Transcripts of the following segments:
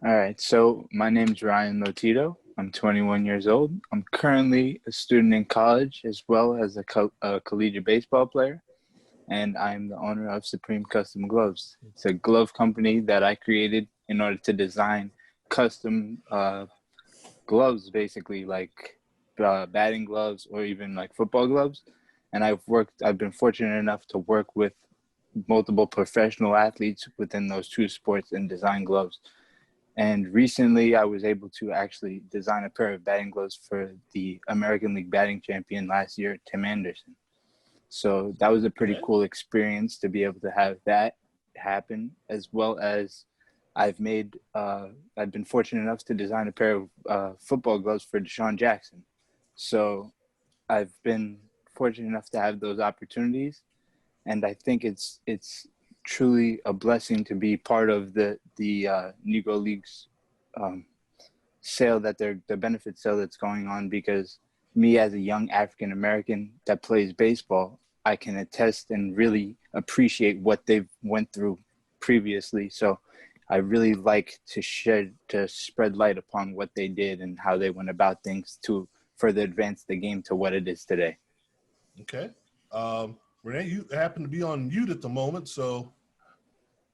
All right, so my name's Ryan Lotito. I'm 21 years old. I'm currently a student in college as well as a collegiate baseball player, and I'm the owner of Supreme Custom Gloves. It's a glove company that I created in order to design custom gloves, basically like batting gloves or even like football gloves. And I've been fortunate enough to work with multiple professional athletes within those two sports and design gloves. And recently, I was able to actually design a pair of batting gloves for the American League batting champion last year, Tim Anderson. So that was a pretty Okay. cool experience to be able to have that happen, as well as I've been fortunate enough to design a pair of football gloves for Deshaun Jackson. So I've been fortunate enough to have those opportunities, and I think it's truly a blessing to be part of the Negro League's um, sale that the benefit sale that's going on, because me as a young African American that plays baseball, I can attest and really appreciate what they've went through previously. So I really like to spread light upon what they did and how they went about things to further advance the game to what it is today. Okay. Renee, you happen to be on mute at the moment, so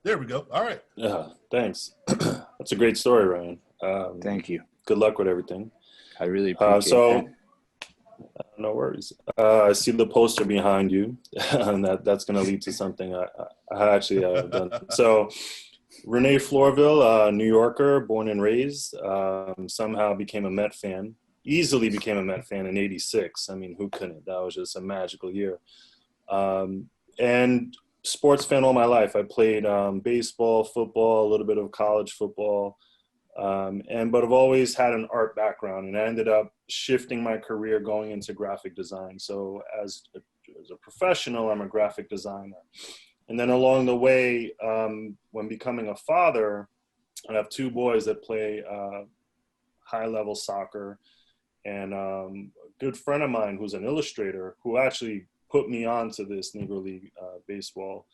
there we go. All right. Yeah, thanks. That's a great story, Ryan. Thank you. Good luck with everything. I really appreciate that. So, no worries. I see the poster behind you, and that's going to lead to something I actually done. So, Renee Flourville, New Yorker, born and raised, somehow became a Met fan. Easily became a Met fan in '86. I mean, who couldn't? That was just a magical year. And sports fan all my life. I played baseball, football, a little bit of college football, but I've always had an art background, and I ended up shifting my career going into graphic design. So as a professional, I'm a graphic designer. And then along the way, when becoming a father, I have two boys that play high-level soccer, and a good friend of mine who's an illustrator who actually put me on to this Negro League baseball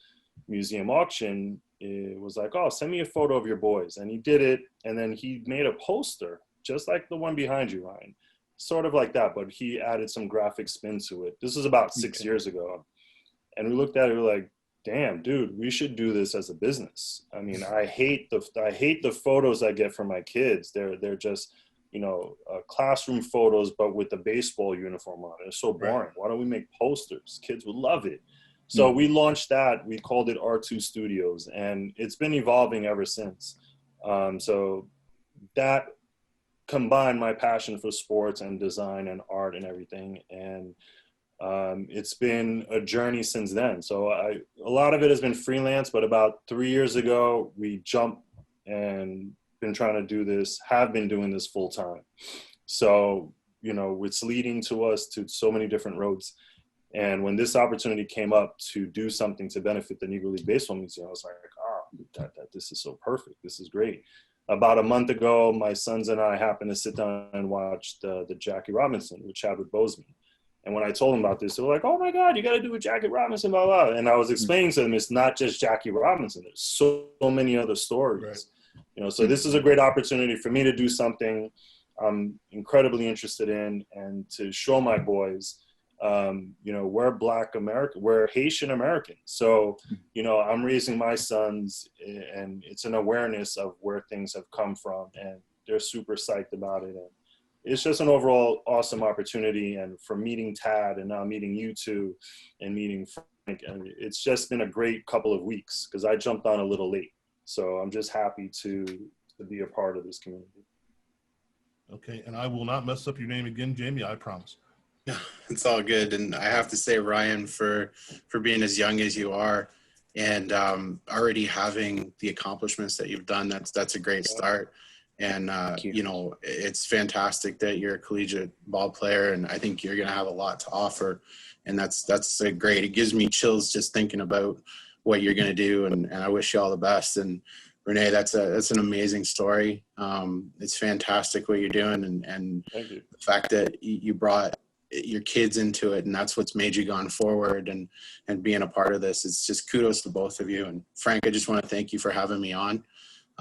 museum auction. It was like, oh, send me a photo of your boys. And he did it. And then he made a poster, just like the one behind you, Ryan. Sort of like that, but he added some graphic spin to it. This was about 6 years ago. And we looked at it, we were like, damn, dude, we should do this as a business. I mean, I hate the photos I get from my kids. They're just, classroom photos, but with the baseball uniform on it. It's so boring. Right. Why don't we make posters? Kids would love it. So we launched that. We called it R2 Studios, and it's been evolving ever since. So that combined my passion for sports and design and art and everything. And it's been a journey since then. So a lot of it has been freelance, but about 3 years ago, we jumped and been trying to do this, have been doing this full time. So, it's leading to us to so many different roads. And when this opportunity came up to do something to benefit the Negro League Baseball Museum, I was like, this is so perfect. This is great. About a month ago, my sons and I happened to sit down and watch the Jackie Robinson with Chadwick Boseman. And when I told them about this, they were like, oh my God, you got to do a Jackie Robinson, blah, blah. And I was explaining to them, it's not just Jackie Robinson. There's so many other stories. Right. So this is a great opportunity for me to do something I'm incredibly interested in and to show my boys, we're Black American, we're Haitian American. So, I'm raising my sons, and it's an awareness of where things have come from, and they're super psyched about it. And it's just an overall awesome opportunity. And from meeting Tad and now meeting you two and meeting Frank, and it's just been a great couple of weeks because I jumped on a little late. So I'm just happy to be a part of this community. Okay, and I will not mess up your name again, Jamie, I promise. It's all good. And I have to say, Ryan, for being as young as you are and already having the accomplishments that you've done, that's a great start. And, it's fantastic that you're a collegiate ball player, and I think you're going to have a lot to offer. And that's great. It gives me chills just thinking about what you're going to do. And I wish you all the best. And Renee, that's an amazing story. It's fantastic what you're doing. And the fact that you brought your kids into it, and that's what's made you gone forward and being a part of this. It's just kudos to both of you. And Frank, I just want to thank you for having me on.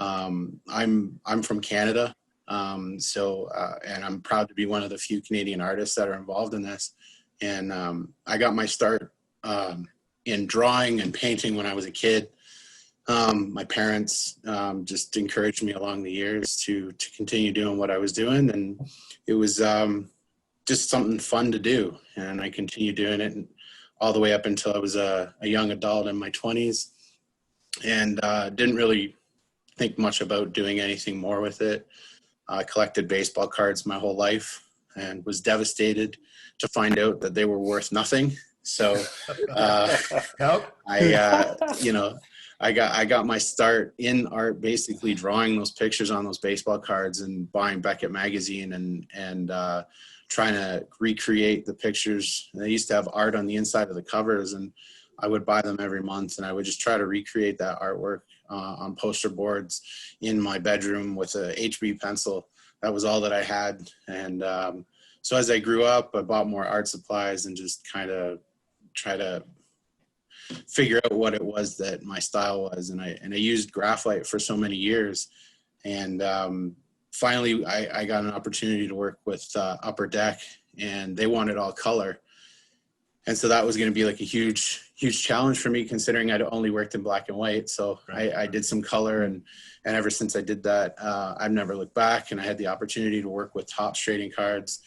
I'm from Canada, and I'm proud to be one of the few Canadian artists that are involved in this. And I got my start in drawing and painting when I was a kid. My parents just encouraged me along the years to continue doing what I was doing, and it was just something fun to do. And I continued doing it all the way up until I was a young adult in my 20s, and didn't really think much about doing anything more with it. I collected baseball cards my whole life and was devastated to find out that they were worth nothing. So I got my start in art basically drawing those pictures on those baseball cards and buying Beckett magazine and trying to recreate the pictures. And they used to have art on the inside of the covers, and I would buy them every month, and I would just try to recreate that artwork on poster boards in my bedroom with a HB pencil. That was all that I had. And so as I grew up, I bought more art supplies and just kind of try to figure out what it was that my style was. And I used graphite for so many years. And finally, I got an opportunity to work with Upper Deck, and they wanted all color. And so that was going to be like a huge challenge for me, considering I'd only worked in black and white. So I did some color, and ever since I did that, I've never looked back. And I had the opportunity to work with Topps trading cards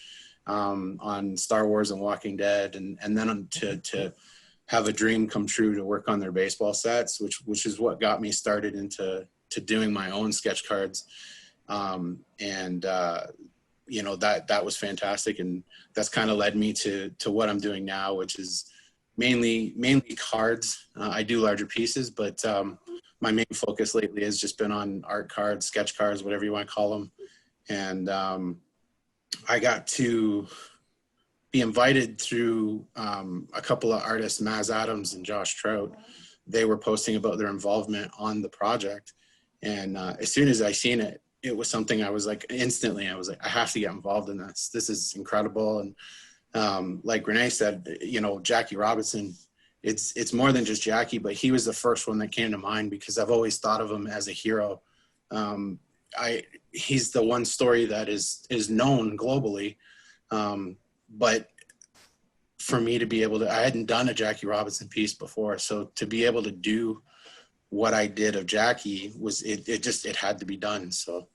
on Star Wars and Walking Dead, and then to have a dream come true to work on their baseball sets, which is what got me started into doing my own sketch cards. That was fantastic, and that's kind of led me to what I'm doing now, which is mainly cards. I do larger pieces, but my main focus lately has just been on art cards, sketch cards, whatever you want to call them. And I got to be invited through a couple of artists, Maz Adams and Josh Trout. They were posting about their involvement on the project, and as soon as I seen it, it was something I was like, instantly, I was like, I have to get involved in this. This is incredible. And like Renee said, Jackie Robinson, it's more than just Jackie, but he was the first one that came to mind because I've always thought of him as a hero. He's the one story that is known globally. But for me to be able to, I hadn't done a Jackie Robinson piece before. So to be able to do what I did of Jackie was, it had to be done. So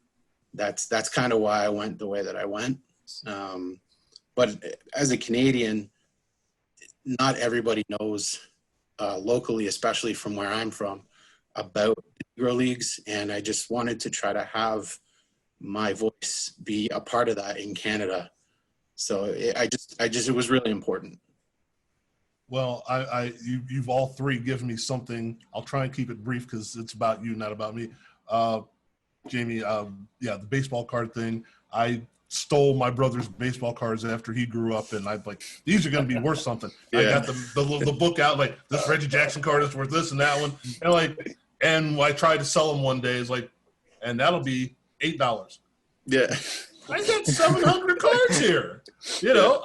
that's kind of why I went the way that I went. But as a Canadian, not everybody knows locally, especially from where I'm from, about Negro leagues. And I just wanted to try to have my voice be a part of that in Canada. So it was really important. Well, you've all three given me something. I'll try and keep it brief because it's about you, not about me. Jamie, the baseball card thing. I stole my brother's baseball cards after he grew up, and I'm like, these are going to be worth something. Yeah. I got the book out, like, this Reggie Jackson card is worth this and that one. And I tried to sell them one day. It's like, and that'll be $8. Yeah. I got 700 cards here.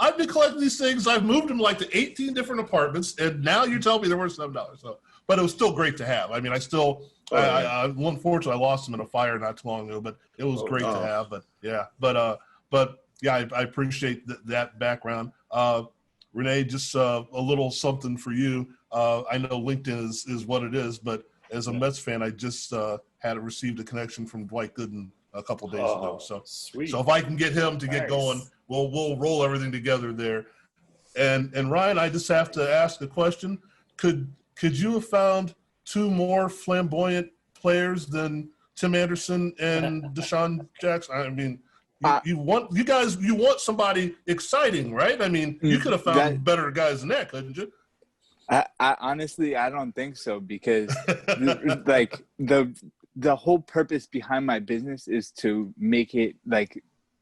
I've been collecting these things. I've moved them like to 18 different apartments, and now you tell me they're worth $7. So, but it was still great to have. I mean, unfortunately, I lost them in a fire not too long ago, but it was great to have. But I appreciate that background. Renee, just a little something for you. I know LinkedIn is what it is, but as a Mets fan, I just had received a connection from Dwight Gooden a couple days ago. So sweet. So if I can get him to get going, we'll roll everything together there. And Ryan, I just have to ask a question. Could you have found two more flamboyant players than Tim Anderson and Deshaun Jackson? I mean, you want somebody exciting, right? I mean, you could have found better guys than that, couldn't you? I honestly, I don't think so, because the whole purpose behind my business is to make it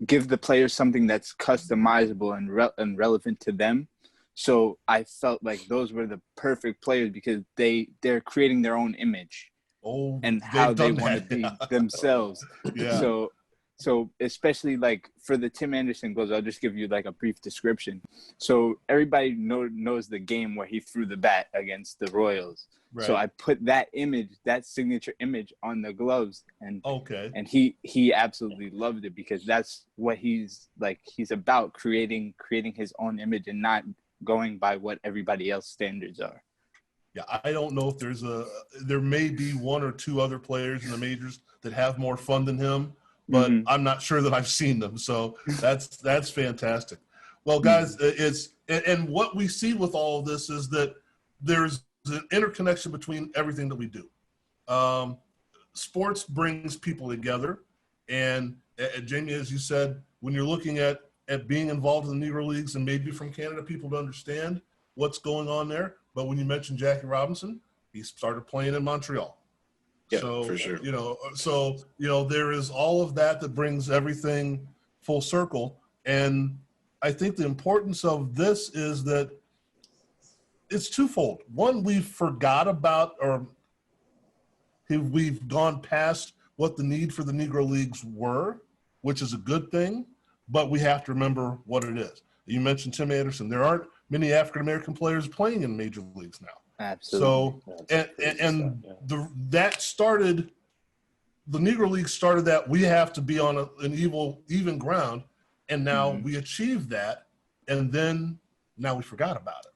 give the players something that's customizable and relevant to them. So I felt like those were the perfect players because they're creating their own image and how they want to be themselves. Yeah. So So especially like for the Tim Anderson goals, I'll just give you like a brief description. So everybody knows the game where he threw the bat against the Royals. Right. So I put that image, that signature image, on the gloves, and he absolutely loved it, because that's what he's about, creating his own image and not going by what everybody else standards are. Yeah, I don't know if there may be one or two other players in the majors that have more fun than him, but I'm not sure that I've seen them. So that's fantastic. Well, guys, and what we see with all of this is that there's an interconnection between everything that we do. Sports brings people together, and Jamie, as you said, when you're looking at being involved in the Negro Leagues, and maybe from Canada, people to understand what's going on there. But when you mentioned Jackie Robinson, he started playing in Montreal. Yeah, so, for sure. There is all of that brings everything full circle. And I think the importance of this is that it's twofold. One, we've forgot about, or we've gone past what the need for the Negro Leagues were, which is a good thing, but we have to remember what it is. You mentioned Tim Anderson. There aren't many African-American players playing in major leagues now. Absolutely. So, that started, the Negro League started that we have to be on an even ground, and now we achieved that, and then now we forgot about it.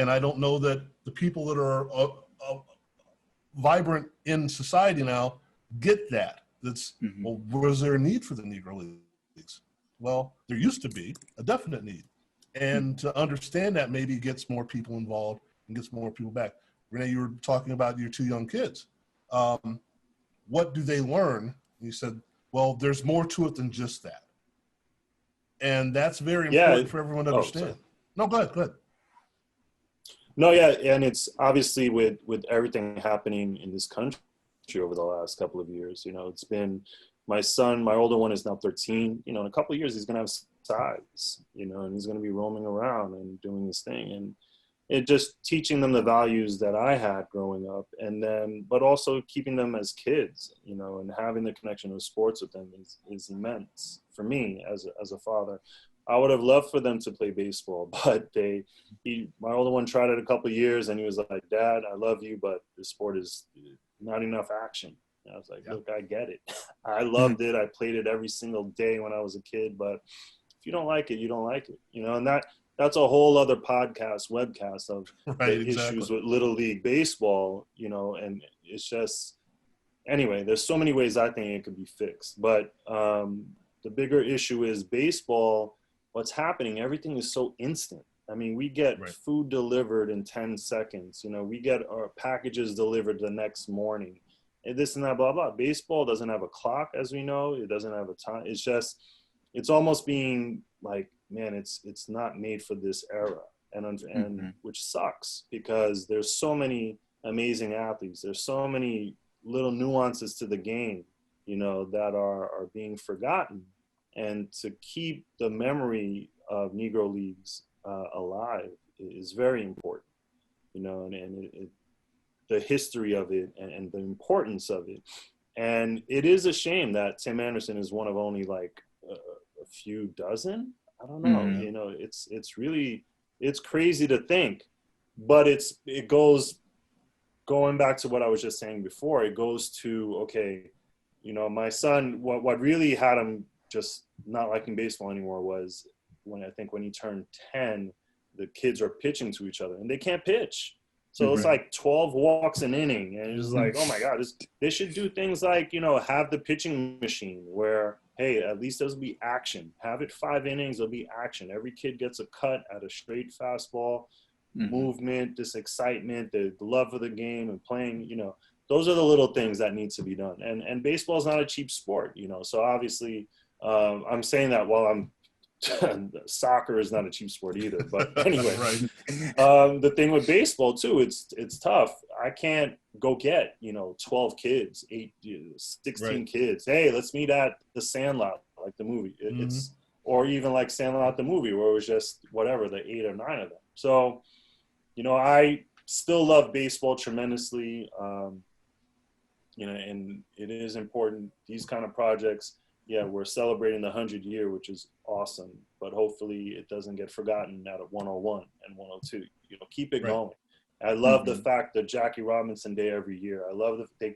And I don't know that the people that are vibrant in society now get that. Well, was there a need for the Negro Leagues? Well, there used to be a definite need. And to understand that maybe gets more people involved and gets more people back. Renee, you were talking about your two young kids. What do they learn? And you said, well, there's more to it than just that. And that's very important for everyone to understand. No, go ahead. No, yeah, and it's obviously with everything happening in this country over the last couple of years, it's been, my son, my older one is now 13, in a couple of years he's going to have size, and he's going to be roaming around and doing this thing, and it just teaching them the values that I had growing up, and then, but also keeping them as kids, and having the connection of sports with them is immense for me as a father. I would have loved for them to play baseball, but my older one tried it a couple of years, and he was like, "Dad, I love you, but the sport is not enough action." And I was like, "Look, I get it. I loved it. I played it every single day when I was a kid, but if you don't like it, you don't like it, And that's a whole other webcast of issues with Little League baseball, and it's just, anyway, there's so many ways I think it could be fixed, but the bigger issue is baseball. What's happening, everything is so instant. I mean, we get food delivered in 10 seconds. We get our packages delivered the next morning. And this and that, blah, blah. Baseball doesn't have a clock, as we know. It doesn't have a time. It's just, it's almost being like, man, it's not made for this era. And which sucks, because there's so many amazing athletes. There's so many little nuances to the game, that are being forgotten. And to keep the memory of Negro Leagues alive is very important, and the history of it and the importance of it. And it is a shame that Tim Anderson is one of only like a few dozen. I don't know, it's really, it's crazy to think, but it goes, going back to what I was just saying before, it goes to, okay, my son, what really had him just not liking baseball anymore was when he turned 10, the kids are pitching to each other and they can't pitch. So it's like 12 walks an inning, and it's like, oh my God, they should do things like, have the pitching machine where, hey, at least there'll be action. Have it 5 innings, there'll be action. Every kid gets a cut at a straight fastball, movement, this excitement, the love for the game and playing, those are the little things that need to be done. And baseball is not a cheap sport, so obviously, I'm saying that while soccer is not a cheap sport either. But anyway, the thing with baseball too, it's tough. I can't go get 12 kids, 16 kids. Hey, let's meet at the Sandlot, like the movie. It's or even like Sandlot the movie, where it was just whatever, the 8 or 9 of them. So, I still love baseball tremendously. And it is important. These kind of projects, yeah, we're celebrating the 100th year, which is awesome. But hopefully it doesn't get forgotten out of 101 and 102. You know, keep it going. I love the fact that Jackie Robinson Day every year. I love that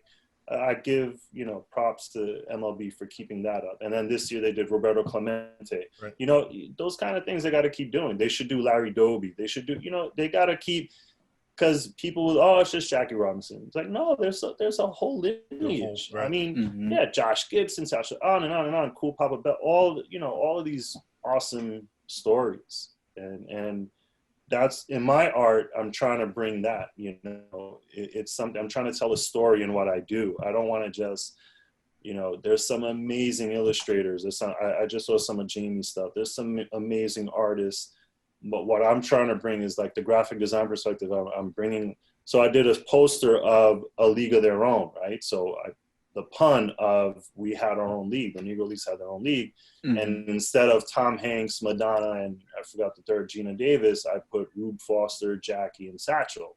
I give, you know, props to MLB for keeping that up. And then this year they did Roberto Clemente. Right. You know, those kind of things they got to keep doing. They should do Larry Doby. They should do, you know, they got to keep, because people will, oh, it's just Jackie Robinson. It's like, no, there's a whole lineage. Right. I mean, yeah, Josh Gibson, Sasha, on and on and on. Cool Papa Bell, all, you know, all of these awesome stories. And that's, in my art, I'm trying to bring that, you know, it's something, I'm trying to tell a story in what I do. I don't want to just, you know, there's some amazing illustrators. There's some, I just saw some of Jamie's stuff. There's some amazing artists. But what I'm trying to bring is like the graphic design perspective. I'm bringing, so I did a poster of a league of their own, right? So the pun of we had our own league, the Negro Leagues had their own league. And instead of Tom Hanks, Madonna, and I forgot the third, Gina Davis, I put Rube Foster, Jackie, and Satchel.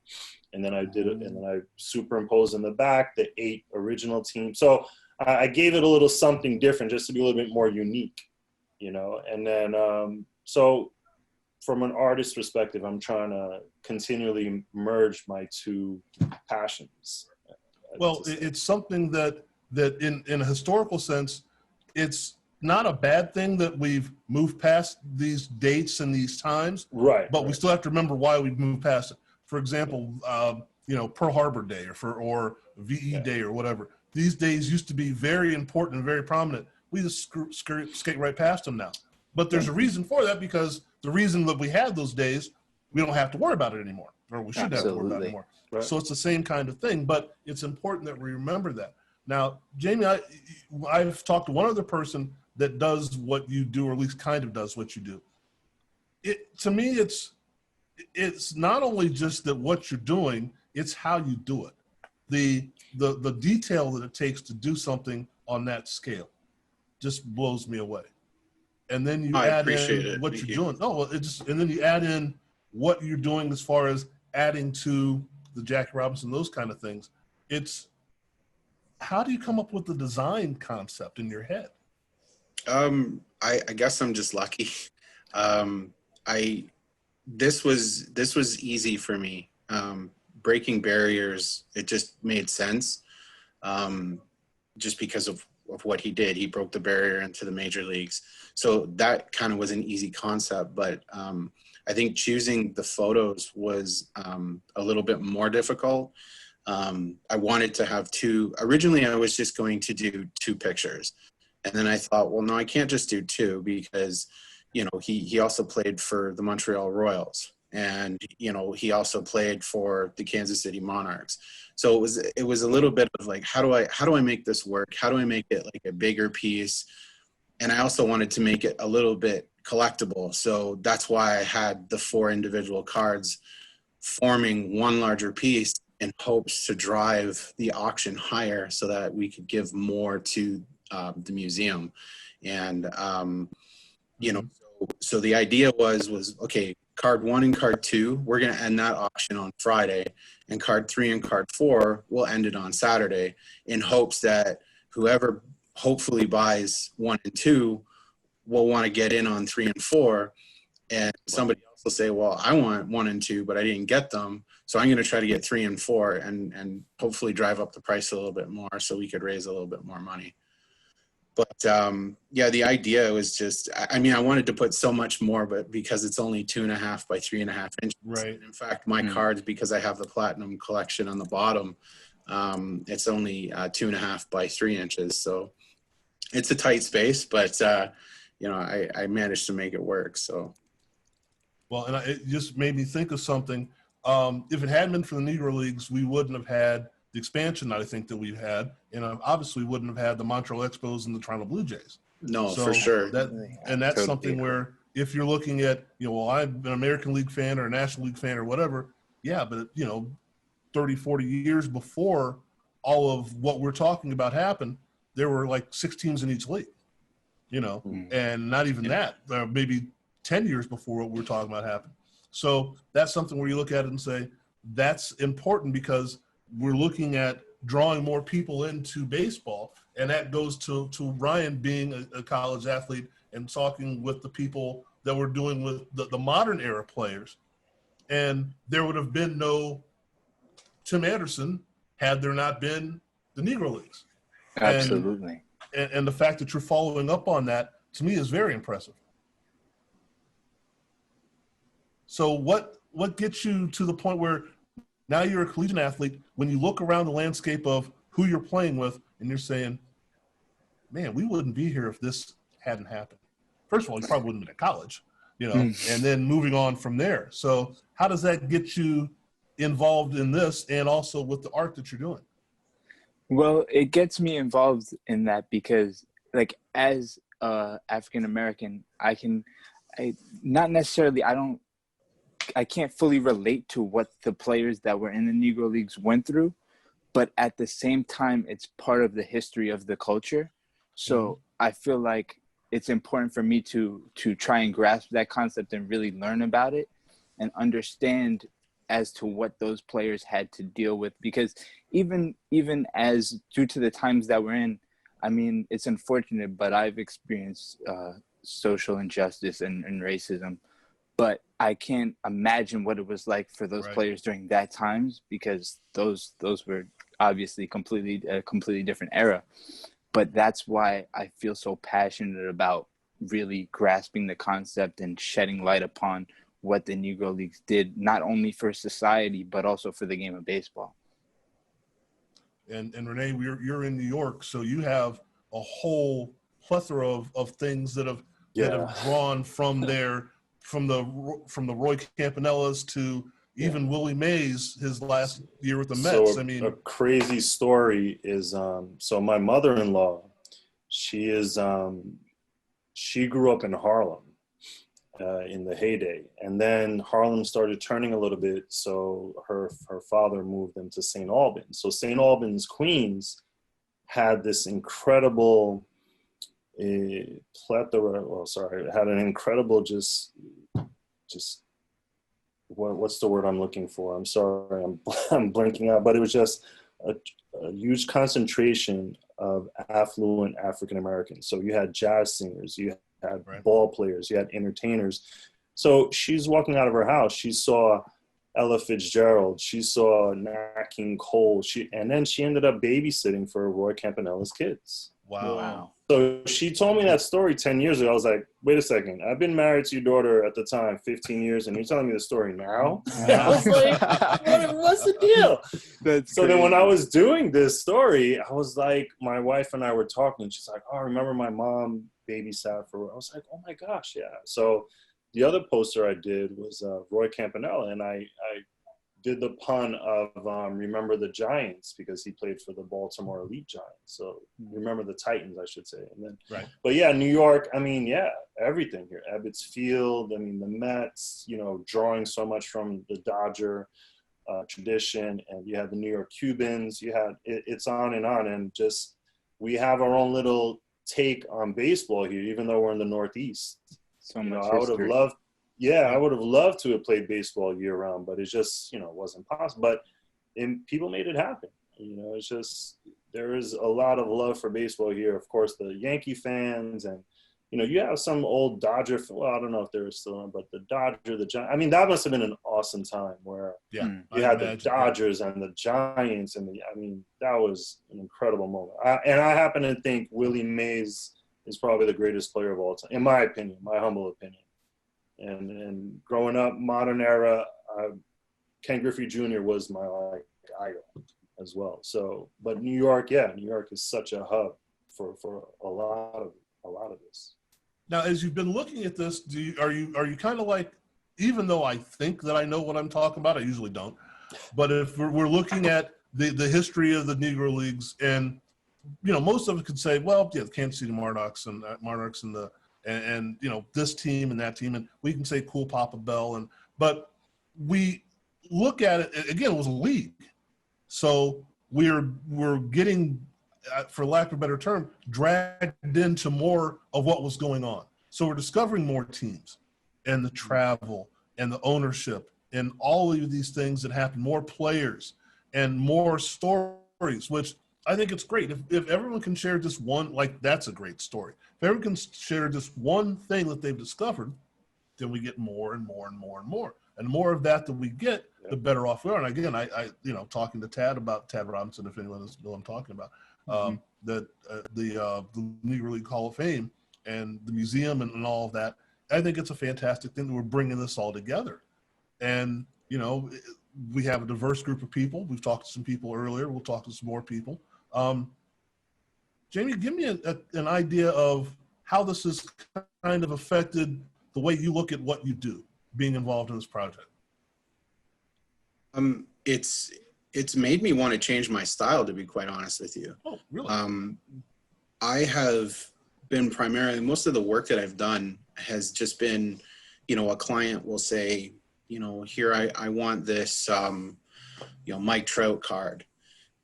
And then I did it, and then I superimposed in the back the 8 original teams. So I gave it a little something different just to be a little bit more unique, you know? And then, so from an artist perspective, I'm trying to continually merge my two passions. Well, it's something that in a historical sense, it's not a bad thing that we've moved past these dates and these times. Right. But we still have to remember why we've moved past it. For example, you know, Pearl Harbor Day or VE Day or whatever. These days used to be very important and very prominent. We just skate right past them now. But there's a reason for that, because the reason that we had those days, we don't have to worry about it anymore, or we shouldn't have to worry about it anymore. Right. So it's the same kind of thing, but it's important that we remember that. Now, Jamie, I've talked to one other person that does what you do, or at least kind of does what you do. To me, it's not only just that what you're doing, it's how you do it. The detail that it takes to do something on that scale just blows me away. And then you add in what you're doing. No, well, and then you add in what you're doing as far as adding to the Jackie Robinson, those kind of things. It's, how do you come up with the design concept in your head? I guess I'm just lucky. This was easy for me. Breaking barriers, it just made sense. Just because of what he did. He broke the barrier into the major leagues. So that kind of was an easy concept, but I think choosing the photos was a little bit more difficult. I wanted to have originally I was just going to do 2 pictures. And then I thought, well, no, I can't just do 2 because, you know, he also played for the Montreal Royals, and, you know, he also played for the Kansas City Monarchs. So it was a little bit of like, how do I make this work? How do I make it like a bigger piece? And I also wanted to make it a little bit collectible. So that's why I had the 4 individual cards forming one larger piece in hopes to drive the auction higher so that we could give more to the museum. And, you know, so the idea was, okay, card 1 and card 2, we're going to end that auction on Friday, and card 3 and card 4, we'll end it on Saturday, in hopes that whoever hopefully buys 1 and 2 will want to get in on 3 and 4. And somebody else will say, well, I want 1 and 2, but I didn't get them. So I'm going to try to get 3 and 4 and hopefully drive up the price a little bit more so we could raise a little bit more money. But yeah, the idea was just, I mean, I wanted to put so much more, but because it's only 2.5 by 3.5 inches. Right. In fact, my cards, because I have the platinum collection on the bottom, it's only 2.5 by 3 inches. So it's a tight space, but you know, I managed to make it work. So. Well, and it just made me think of something. If it hadn't been for the Negro Leagues, we wouldn't have had the expansion that I think that we've had, and obviously wouldn't have had the Montreal Expos and the Toronto Blue Jays. No, so for sure. That's totally something where if you're looking at, you know, well, I'm an American League fan or a National League fan or whatever, yeah, but, you know, 30, 40 years before all of what we're talking about happened, there were like 6 teams in each league, you know, and not even that, maybe 10 years before what we're talking about happened. So that's something where you look at it and say, that's important because we're looking at drawing more people into baseball. And that goes to Ryan being a college athlete and talking with the people that we're doing with the modern era players. And there would have been no Tim Anderson had there not been the Negro Leagues. Absolutely. And the fact that you're following up on that, to me, is very impressive. So what gets you to the point where now you're a collegiate athlete, when you look around the landscape of who you're playing with and you're saying, man, we wouldn't be here if this hadn't happened. First of all, you probably wouldn't have been at college, and then moving on from there. So how does that get you involved in this and also with the art that you're doing? Well, it gets me involved in that because, like, as African American, I can't fully relate to what the players that were in the Negro Leagues went through, but at the same time, it's part of the history of the culture. So I feel like it's important for me to try and grasp that concept and really learn about it and understand as to what those players had to deal with, because even as due to the times that we're in, I mean, it's unfortunate, but I've experienced social injustice and racism, but I can't imagine what it was like for those players during that times, because those were obviously a completely different era. But that's why I feel so passionate about really grasping the concept and shedding light upon what the Negro Leagues did, not only for society, but also for the game of baseball. And Renee, you're in New York, so you have a whole plethora of things that have drawn from there, from the Roy Campanellas to even Willie Mays, his last year with the Mets. So a crazy story is so my mother-in-law, she grew up in Harlem in the heyday, and then Harlem started turning a little bit, so her father moved them to St. Albans. So St. Albans, Queens had this incredible plethora, had an incredible just what's the word I'm looking for? I'm sorry, I'm blanking out, but it was just a huge concentration of affluent African Americans. So you had jazz singers, you had ball players, you had entertainers. So she's walking out of her house, she saw Ella Fitzgerald, she saw Nat King Cole, and then she ended up babysitting for Roy Campanella's kids. Wow. So she told me that story 10 years ago. I was like, wait a second. I've been married to your daughter at the time, 15 years, and you're telling me the story now? I was like, what's the deal? So then when I was doing this story, I was like, my wife and I were talking. She's like, oh, I remember my mom babysat for, I was like, oh my gosh, yeah. So the other poster I did was Roy Campanella, and I did the pun of remember the Giants, because he played for the Baltimore Elite Giants. So remember the Titans, I should say. And then, but yeah, New York, I mean, yeah, everything here. Ebbets Field, I mean, the Mets, drawing so much from the Dodger tradition, and you had the New York Cubans, you had, it's on, and just, we have our own little take on baseball here, even though we're in the Northeast. So much I would have loved, I would have loved to have played baseball year round, but it's just, wasn't possible. But people made it happen. It's just, there is a lot of love for baseball here. Of course, the Yankee fans, and, you have some old Dodger, well, I don't know if they're still on, but the Dodger, the Giants, I mean, that must have been an awesome time where you had the Dodgers and the Giants, and that was an incredible moment. And I happen to think Willie Mays is probably the greatest player of all time, in my opinion, my humble opinion. And growing up, modern era, Ken Griffey Jr. was my idol as well. So, but New York is such a hub for a lot of this. Now, as you've been looking at this, are you kind of like, even though I think that I know what I'm talking about, I usually don't. But if we're looking at the history of the Negro Leagues, and most of it could say, well, yeah, the Kansas City Monarchs and the and this team and that team, and we can say Cool Papa Bell, but we look at it again. It was a league, so we're getting, for lack of a better term, dragged into more of what was going on. So we're discovering more teams, and the travel, and the ownership, and all of these things that happen. More players, and more stories stories, which I think it's great. If everyone can share just one, like that's a great story. If everyone can share just one thing that they've discovered, then we get more and more and more and more. And the more of that that we get, the better off we are. And again, I talking to Tad Robinson, if anyone knows what I'm talking about, the Negro League Hall of Fame and the museum and all of that, I think it's a fantastic thing that we're bringing this all together. And, we have a diverse group of people. We've talked to some people earlier. We'll talk to some more people. Jamie, give me an idea of how this has kind of affected the way you look at what you do, being involved in this project. It's made me want to change my style, to be quite honest with you. Oh, really? I have been primarily, most of the work that I've done has just been, a client will say, here I want this, Mike Trout card,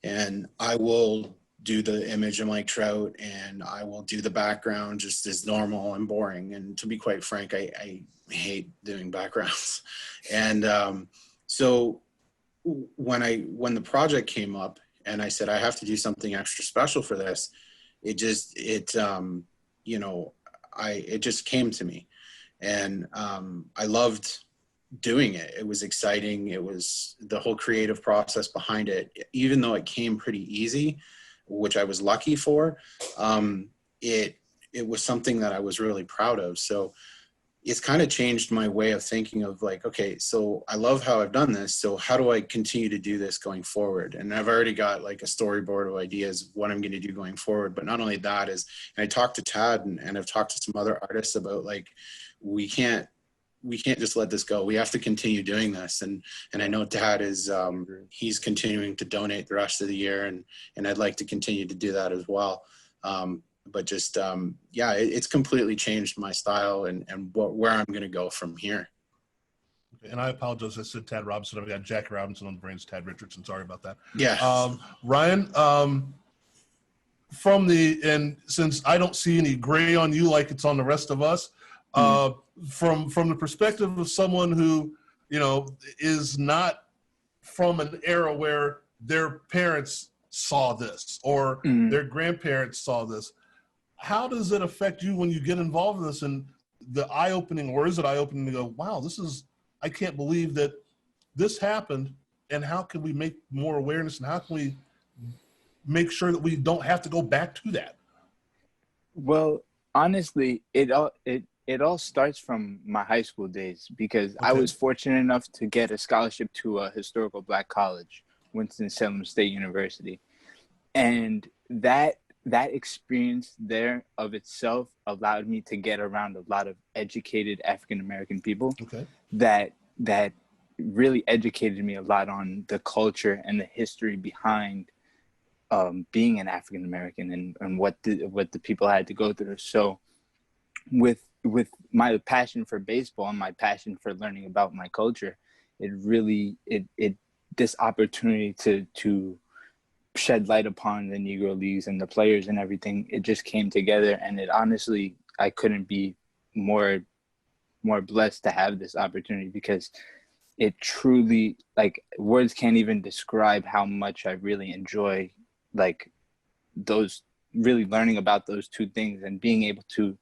and I will do the image of Mike Trout and I will do the background just as normal and boring. And to be quite frank, I hate doing backgrounds. And so when the project came up and I said, I have to do something extra special for this, it just came to me. And I loved doing it. It was exciting. It was the whole creative process behind it. Even though it came pretty easy, which I was lucky for, it was something that I was really proud of. So it's kind of changed my way of thinking of like, okay, so I love how I've done this. So how do I continue to do this going forward? And I've already got like a storyboard of ideas of what I'm going to do going forward. But not only that is, and I talked to Tad and I've talked to some other artists about like, we can't just let this go. We have to continue doing this. And I know Tad is, he's continuing to donate the rest of the year and I'd like to continue to do that as well. But just, it's completely changed my style and where I'm going to go from here. Okay, and I apologize. I said Tad Robinson. I've got Jackie Robinson on the brains, Tad Richardson. Sorry about that. Yeah. Ryan, and since I don't see any gray on you like it's on the rest of us, from the perspective of someone who, is not from an era where their parents saw this or their grandparents saw this, how does it affect you when you get involved in this and the eye-opening, or is it eye-opening to go, wow, I can't believe that this happened, and how can we make more awareness and how can we make sure that we don't have to go back to that? Well, honestly, it all starts from my high school days because I was fortunate enough to get a scholarship to a historical Black college, Winston-Salem State University. And that experience there of itself allowed me to get around a lot of educated African-American people that really educated me a lot on the culture and the history behind being an African-American and what the people had to go through. So with my passion for baseball and my passion for learning about my culture, this opportunity to shed light upon the Negro Leagues and the players and everything, it just came together. And it honestly, I couldn't be more blessed to have this opportunity because it truly, like, words can't even describe how much I really enjoy, like, those, really learning about those two things and being able to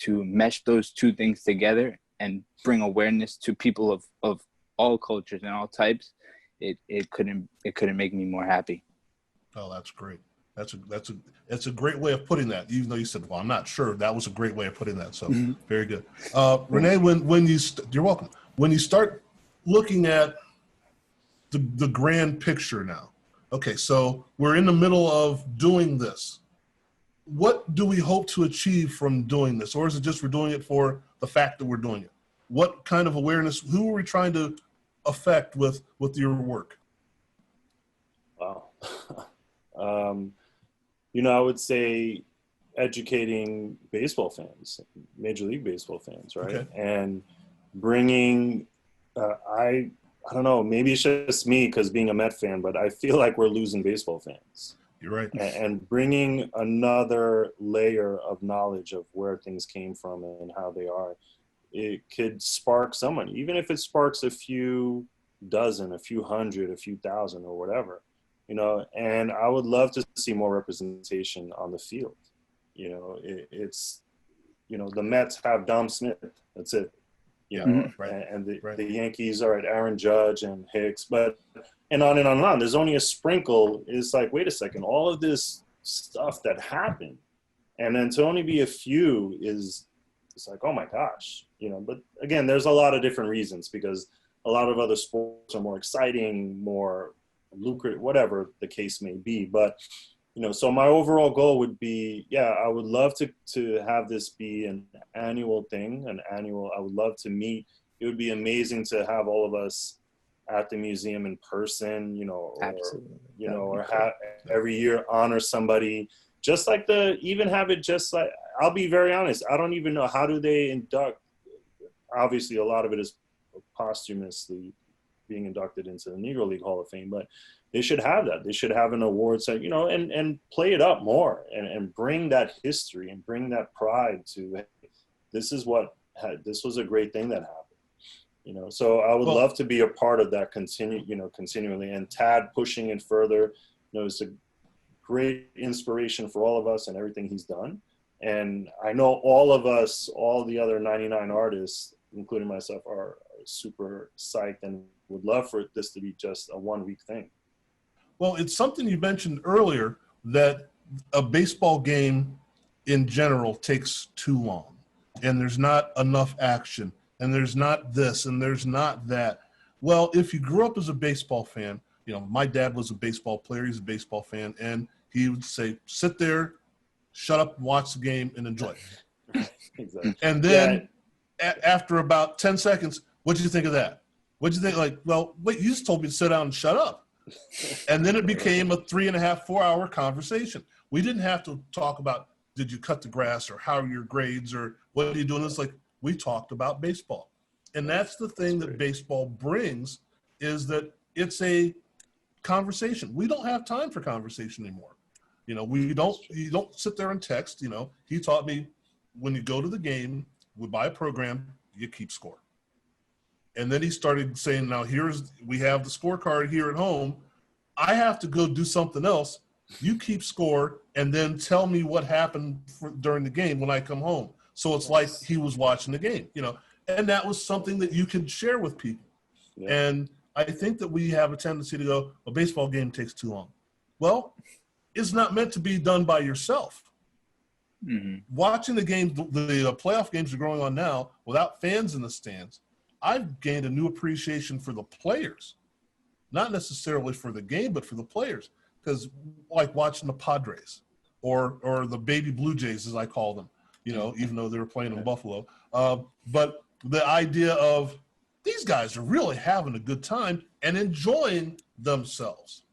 mesh those two things together and bring awareness to people of all cultures and all types. It couldn't make me more happy. Oh, that's great. That's a great way of putting that. Even though you said, "Well, I'm not sure," that was a great way of putting that. So very good. Renee, you're welcome. When you start looking at the grand picture now, okay, so we're in the middle of doing this. What do we hope to achieve from doing this, or is it just we're doing it for the fact that we're doing it? What kind of awareness? Who are we trying to affect with your work? Wow. I would say educating baseball fans, Major League Baseball fans, right? Okay. And bringing, I don't know, maybe it's just me because being a Met fan, but I feel like we're losing baseball fans. You're right. And bringing another layer of knowledge of where things came from and how they are, it could spark someone, even if it sparks a few dozen, a few hundred, a few thousand or whatever. and I would love to see more representation on the field. It's, the Mets have Dom Smith. That's it. Right. And Right. the Yankees are at Aaron Judge and Hicks, and on and on and on. There's only a sprinkle. It's like, wait a second, all of this stuff that happened, and then to only be a few it's like, oh my gosh, But again, there's a lot of different reasons, because a lot of other sports are more exciting, more lucrative, whatever the case may be. But so my overall goal would be, I would love to have this be an annual thing, I would love to meet. It would be amazing to have all of us at the museum in person, Absolutely. or have every year honor somebody, just like even have it just like, I'll be very honest, I don't even know, how do they induct? Obviously, a lot of it is posthumously being inducted into the Negro League Hall of Fame, but they should have that. They should have an award set, and play it up more and bring that history and bring that pride to, hey, this was a great thing that happened. So I would love to be a part of that continually, and Tad pushing it further. It's a great inspiration for all of us and everything he's done. And I know all of us, all the other 99 artists, including myself, are super psyched and would love for this to be just a 1 week thing. Well, it's something you mentioned earlier, that a baseball game in general takes too long, and there's not enough action, and there's not this, and there's not that. Well, if you grew up as a baseball fan, my dad was a baseball player, he's a baseball fan, and he would say, sit there, shut up, watch the game, and enjoy it. Exactly. And then after about 10 seconds, what did you think of that? What did you think? Like, well, wait, you just told me to sit down and shut up. And then it became a 3.5, 4 hour conversation. We didn't have to talk about, did you cut the grass, or how are your grades, or what are you doing? It's like, we talked about baseball. And that's the thing that baseball brings, is that it's a conversation. We don't have time for conversation anymore. You don't sit there and text. He taught me, when you go to the game, we buy a program, you keep score. And then he started saying, now we have the scorecard here at home. I have to go do something else. You keep score, and then tell me what happened during the game when I come home. So it's like he was watching the game, and that was something that you could share with people. Yeah. And I think that we have a tendency to go, a baseball game takes too long. Well, it's not meant to be done by yourself. Mm-hmm. Watching the games, the playoff games are going on now without fans in the stands. I've gained a new appreciation for the players, not necessarily for the game, but for the players. Because like watching the Padres or the baby Blue Jays, as I call them, even though they were playing in Buffalo. But the idea of these guys are really having a good time and enjoying themselves.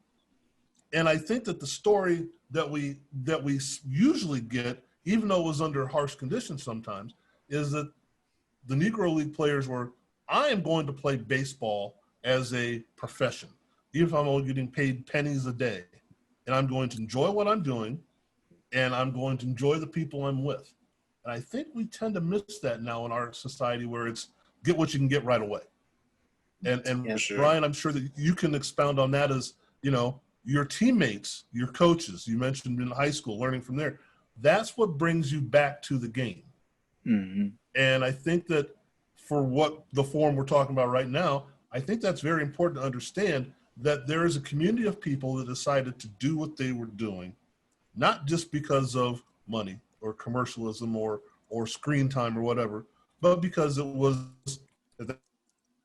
And I think that the story that we usually get, even though it was under harsh conditions sometimes, is that the Negro League players were, I am going to play baseball as a profession, even if I'm only getting paid pennies a day. And I'm going to enjoy what I'm doing, and I'm going to enjoy the people I'm with. And I think we tend to miss that now in our society, where it's get what you can get right away. And yeah, sure. Brian, I'm sure that you can expound on that as, your teammates, your coaches, you mentioned in high school, learning from there. That's what brings you back to the game. Mm-hmm. And I think that for what the forum we're talking about right now, I think that's very important to understand, that there is a community of people that decided to do what they were doing, not just because of money or commercialism or screen time or whatever, but because it was at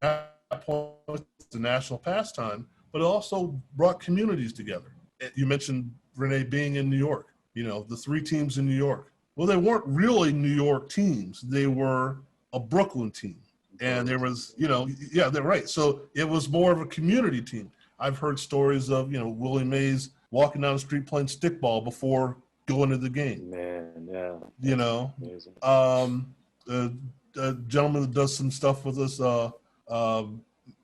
that point the national pastime, but it also brought communities together. You mentioned, Renee, being in New York, the 3 teams in New York. Well, they weren't really New York teams. They were a Brooklyn team. And there was, they're right. So it was more of a community team. I've heard stories of, Willie Mays walking down the street playing stickball before going to the game. Man, yeah. Amazing. A gentleman that does some stuff with us,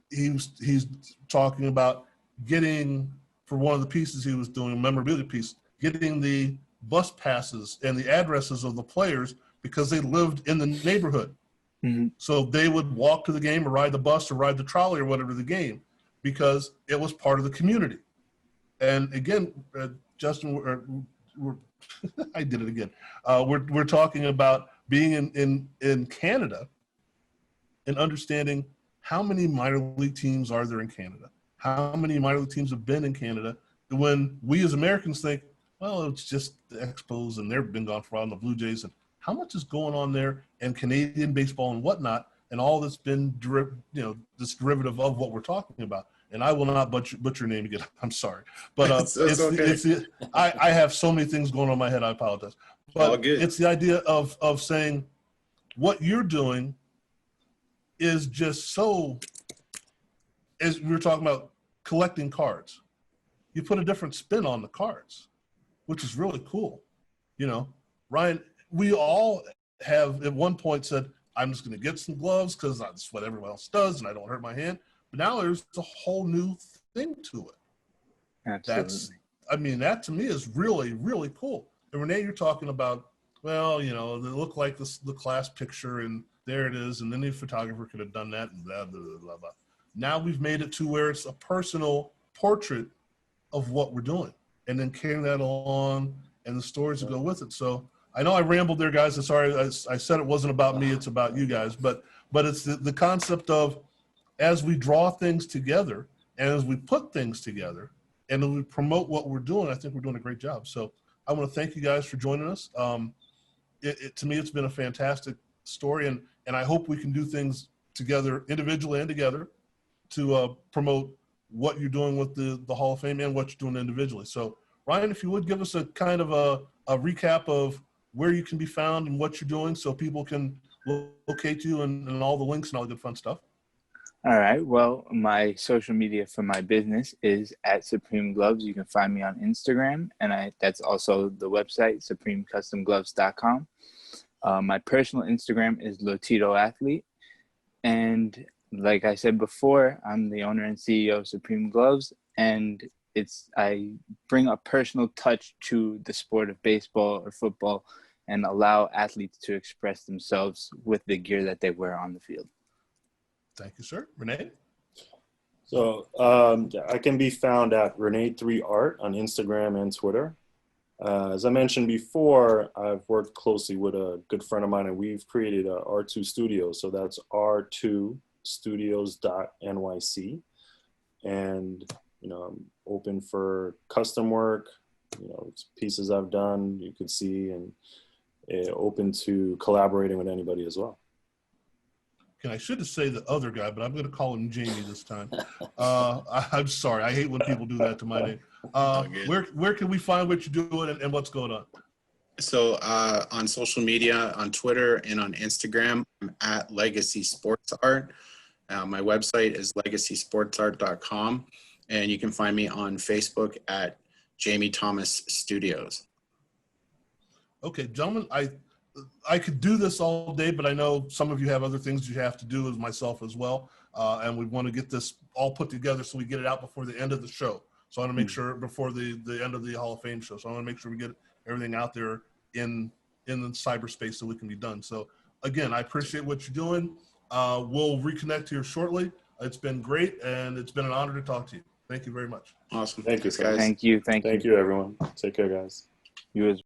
he's talking about getting, for one of the pieces he was doing, a memorabilia piece, getting the bus passes and the addresses of the players because they lived in the neighborhood. Mm-hmm. So they would walk to the game or ride the bus or ride the trolley or whatever the game, because it was part of the community. And again, Justin, we're I did it again. We're talking about being in Canada and understanding how many minor league teams are there in Canada? How many minor league teams have been in Canada? When we as Americans think, well, it's just the Expos and they've been gone for a while, and the Blue Jays, and how much is going on there, and Canadian baseball and whatnot, and all that's been this derivative of what we're talking about. And I will not butcher your name again. I'm sorry, but It's okay. I have so many things going on in my head. I apologize, but All good. it's the idea of saying what you're doing is just so. As we were talking about collecting cards, you put a different spin on the cards, which is really cool. Ryan, we all have at one point said, I'm just going to get some gloves because that's what everyone else does and I don't hurt my hand. But now there's a whole new thing to it. Absolutely. That to me is really, really cool. And Renee, you're talking about, well, they look like the class picture and there it is. And then the photographer could have done that and blah, blah, blah, blah, blah. Now we've made it to where it's a personal portrait of what we're doing and then carrying that along and the stories that go with it. So I know I rambled there, guys. I'm sorry. I said it wasn't about me. It's about you guys. But it's the concept of as we draw things together and as we put things together and as we promote what we're doing, I think we're doing a great job. So I want to thank you guys for joining us. To me, it's been a fantastic story, and I hope we can do things together, individually and together, to promote what you're doing with the Hall of Fame and what you're doing individually. So Ryan, if you would give us a kind of a recap of where you can be found and what you're doing so people can locate you and all the links and all the good fun stuff. All right. Well, my social media for my business is at Supreme Gloves. You can find me on Instagram, and that's also the website, supremecustomgloves.com. My personal Instagram is Lotito Athlete. And like I said before, I'm the owner and CEO of Supreme Gloves, and I bring a personal touch to the sport of baseball or football and allow athletes to express themselves with the gear that they wear on the field. Thank you, sir. Renee? So I can be found at Renee3Art on Instagram and Twitter. As I mentioned before, I've worked closely with a good friend of mine, and we've created a R2 Studio. So that's r2studios.nyc. And, I'm open for custom work, pieces I've done, you could see, and open to collaborating with anybody as well. And I should have said the other guy, but I'm going to call him Jamie this time. I'm sorry. I hate when people do that to my name. Where can we find what you're doing and what's going on? So on social media, on Twitter and on Instagram, I'm at Legacy Sports Art. My website is legacysportsart.com. And you can find me on Facebook at Jamie Thomas Studios. Okay, gentlemen, I could do this all day, but I know some of you have other things you have to do, as myself as well. And we want to get this all put together so we get it out before the end of the show. So I want to make sure before the end of the Hall of Fame show. So I want to make sure we get everything out there in the cyberspace so we can be done. So again, I appreciate what you're doing. We'll reconnect here shortly. It's been great, and it's been an honor to talk to you. Thank you very much. Awesome. Thank you, Thanks, guys. Thank you. Thank you, everyone. Take care, guys. You as